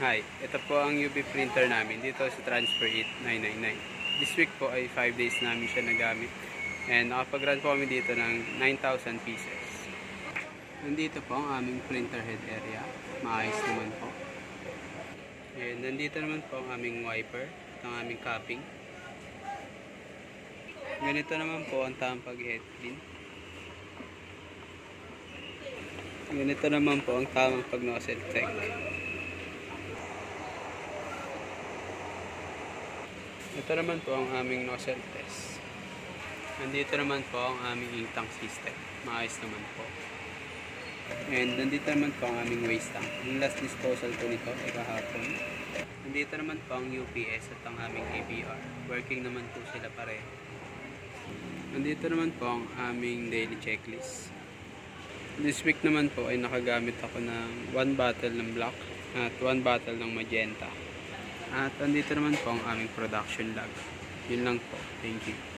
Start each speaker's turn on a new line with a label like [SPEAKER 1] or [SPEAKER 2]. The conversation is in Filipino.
[SPEAKER 1] Hi, ito po ang UV printer namin dito sa Transfer It 999. This week po ay 5 days namin siya nagamit. And nakapag-run po kami dito ng 9,000 pieces. Nandito po ang aming printer head area. Maayos naman po. And nandito naman po ang aming wiper at ang aming capping. Ganito naman po ang tamang pag-head clean. Ganito naman po ang tamang pag-nozzle check. Ito naman po ang aming nozzle test. Nandito naman po ang aming ink tank system. Maayos naman po. And nandito naman po ang aming waste tank. Yung last disposal po nito ay kahapon. Nandito naman po ang UPS at ang aming ABR. Working naman po sila pareho. Nandito naman po ang aming daily checklist. This week naman po ay nakagamit ako ng 1 bottle ng black at 1 bottle ng magenta. At andito naman po ang aming production log. Yun lang po. Thank you.